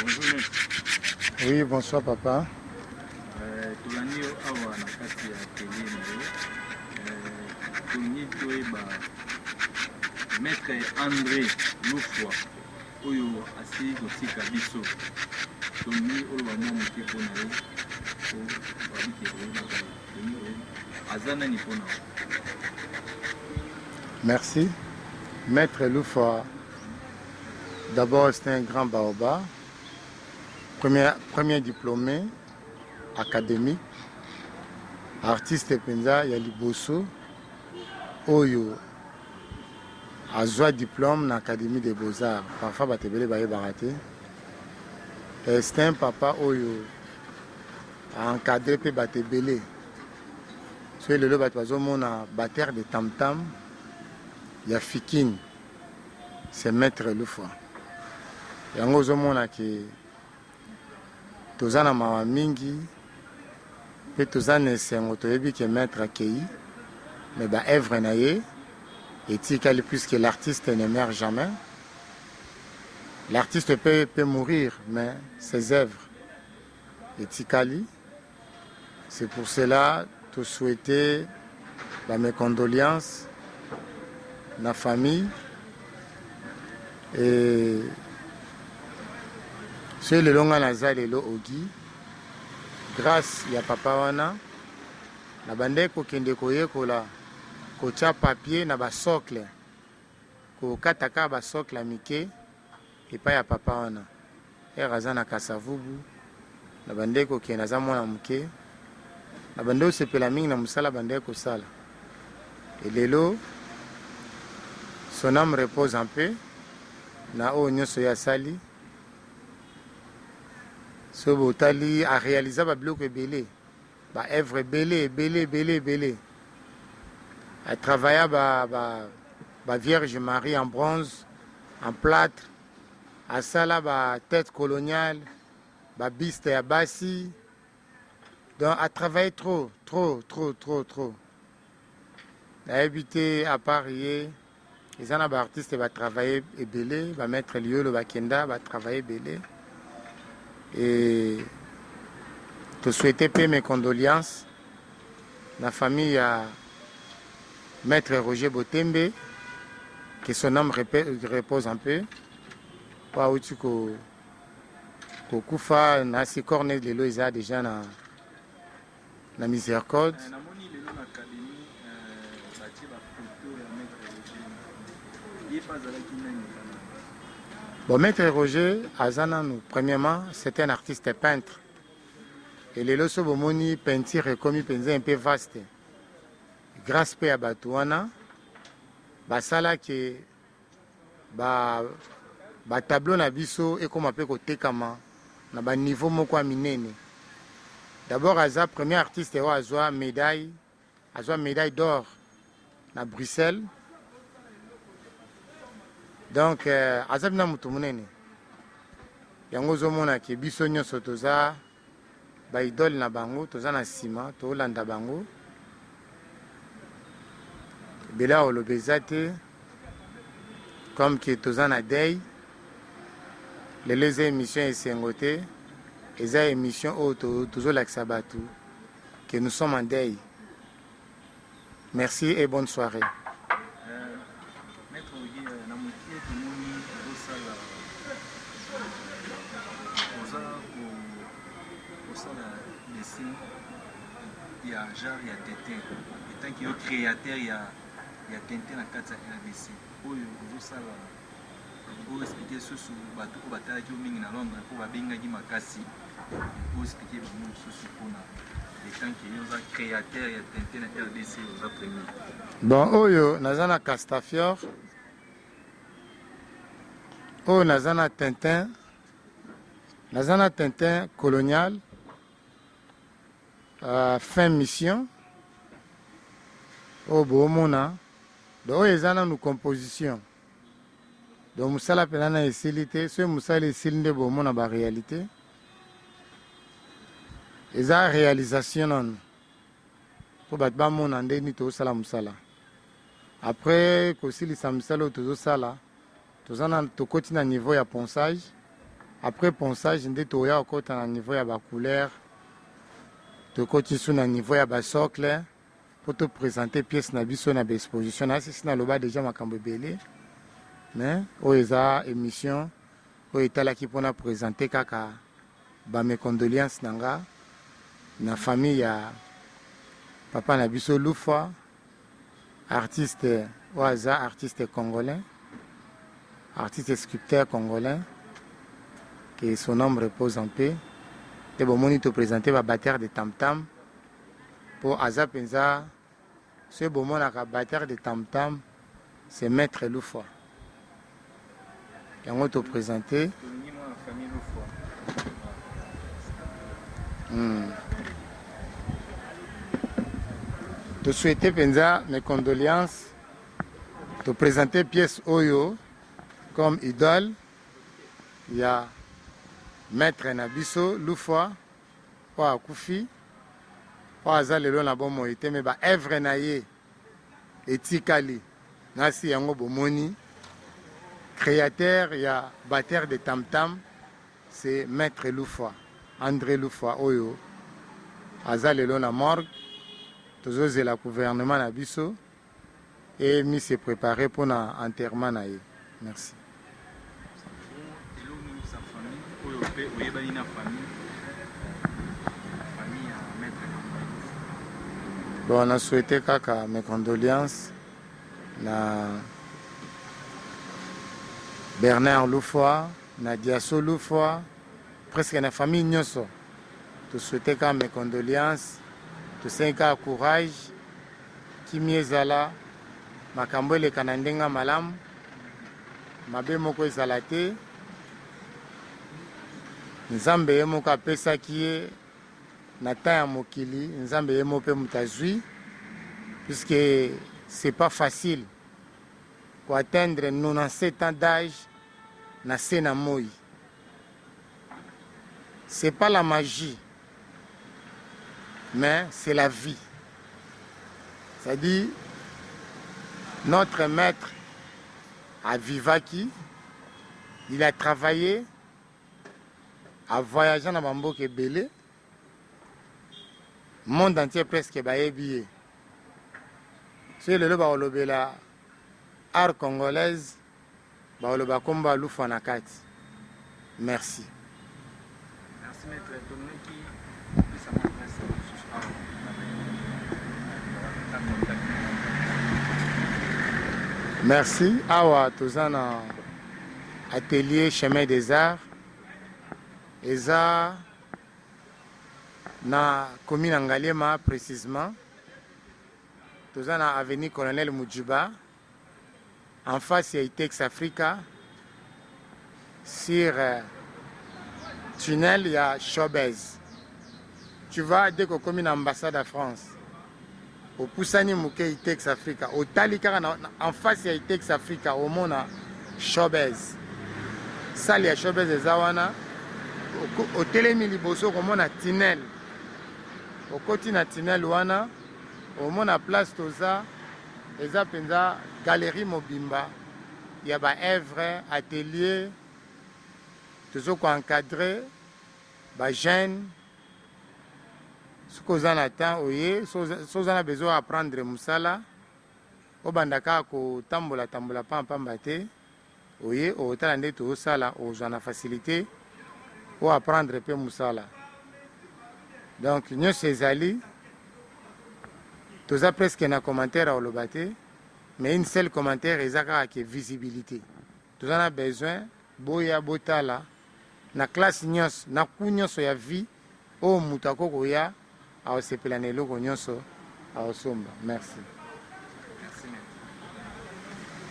Bonjour maître. Oui, bonsoir papa. Tolandi awa na kati ya atelier na yo. Tolingi toyeba maître André Lufwa oyo asili kotika biso. Tolingi oloba mwa moke mpo na ye po babike koyebaka aza nani mpo na yo. Merci. Maître Lufwa, d'abord c'est un grand baobab. Premier diplômé académique, artiste penza ya liboso oyo azwa diplôme na Académie des Beaux-Arts. Parfois batebele bayebaka te. C'est un papa oyo a encadré pe batebele. So lelo bato bazomona batteur de tam-tam ya Fikine. C'est Maître Lufwa. Yango ozomona ke toza na mawa mingi pe toza na esengo toyebi ke maître akei mais baœuvre na ye etikali puisque l'artiste ne meurt jamais. L'artiste peut mourir mais ses œuvres etikali. C'est pour cela que souhaiter mes condoléances à la famille et ceux le longa naza lelo ogi grâce ya papa wana na bande kokende koyekola kotia papier na basocle kokataka basocle ya mike epai ya papa wana ere aza na Kasavubu na bande kokende aza mwana moke na bande osepela mingi na mosala bande kosala elelo son âme repose en paix na oyo nyonso ya sali so botali a réalisé babiloko ebele baœuvre ebele a travaillé ba Vierge Marie en bronze en plâtre asala ba tête coloniale ba biste ya basi donc a travaillé trop nayebi te à part ye eza na baartiste batravaille ebele bamettre liolo bakenda batravaille ebele. Et te souhaiter paix mes condoléances la famille à Maître Roger Botembe que son âme repose un peu pas où tu kufa na si corne de l'eau isa déjà na miséricorde. Bon, Maître Roger Azananu, premièrement, c'est un artiste peintre. Et les loso bomoni peinture est comme un peu vaste. Grâce à Batouana, basala que ba tableau na biso et comme appelle côté kama na ba niveau moko minene. D'abord Aza premier artiste a azwa médaille d'or na Bruxelles. Donc azabina mutu munene yango zomona ke biso nyonso toza ba idole na bango toza na sima tolanda bango bela olobeza te comme que toza na deuil les émissions esengo te eza émission oyo tozolakisa bato que nous sommes en deuil. Merci et bonne soirée. Il y a genre il y a Tintin et tant qu'il y a créateur il y a Tintin na kati ya RDC oyo ozosala oyo expliquer susu bato ko batalaki mingi na Londres po babengaki makasi oyo expliquer bango susu mpona et tant qu'il y a créateur il y a Tintin na RDC oza premier. Bon oyo naza na Castafiore oyo naza na Tintin colonial. Fin mission au Bomona donc ils ont une composition donc musala pelana esilité ce musala esilinde Bomona ba réalité ils ont réalisation non pour battre mon andeni to sala musala après kosili sa musala to sala to zana to continue niveau ya ponçage après ponçage nde toya okota na niveau ya bacouleur tokoti su na niveau ya basocle po toprésente pièce na biso na baexposition na sisi naloba déjà makambo ebele mais oyo eza émission oyo etalaki mpona présente kaka bamecondoléance na nga na famille ya papa na biso Lufwa, artiste oyo aza artiste congolais, artiste sculpteur congolais, que son nom repose en paix. Te bomoni to présenter ba batteur de tam-tam pour aza penza ce bomonaka batteur de tam-tam c'est maître Lufwa. Yango to présenter te souhaiter penza mes condoléances, te présenter pièce Oyo comme idole. Il y a maître Nabiso Lufwa po akufi po aza lelo na bomo ete me ba œuvre na ye etikali nasi yango bomoni créateur ya batteur de tam-tam c'est maître Lufwa, André Lufwa Oyo aza lelo na morgue. Tozozela gouvernement na biso et mi se préparer pour na enterrement na ye. Merci. Bon, on a souhaité kaka mes condoléances na Bernard Lufwa, na Diaso Lufwa, presque na famille nyonso. Tu souhaité kaka mes condoléances. Tosenga courage kimi ezala makambo eleka na ndenga malamu mabe moko ezala te nzambe ye moko apesaki ye na temps ya mokili nzambe ye moko mpe moto azwi puisque c'est pas facile pour atteindre 97 ans d'âge na se na moi. C'est pas la magie mais c'est la vie. C'est-à-dire, notre maître à Vivaki, il a travaillé, a voyagé dans Bamboke Belé, le monde entier presque est billet. C'est le Baolobela, art congolaise, Baoloba Komba Lufwa Nakati. Merci. Merci maître. Merci. Awa tozana atelier chemin des arts. Eza na commune Ngaliema précisément. Tozana avenue Colonel Mujiba. En face il y a Itex Africa. Sur tunnel il y a Chobez. Tu vas dès que commune ambassade de France. Au Poussani Mouke Itex Africa, au Talikara en face il y a Itex Africa, au Mona Chobez. Ça il y a Chobez et Zawana. Au Télémi Liboso, au Mona Tinel. Au côté na Tinel Wana, au Mona Place Toza, et ça penza Galerie Mobimba. Il y a ba œuvre, atelier, toujours encadré, ba jeunes. Ce que vous avez attendu, si vous avez besoin d'apprendre Moussala, vous avez tambola pambate, vous avez une facilité pour apprendre Moussala. Donc, nous sommes allés, tous presque un commentaire à l'obate, mais une seule commentaire est la visibilité. Vous avez besoin, boya botala, na classe nyos, na kunyos ya vie, o mutako koya. Merci.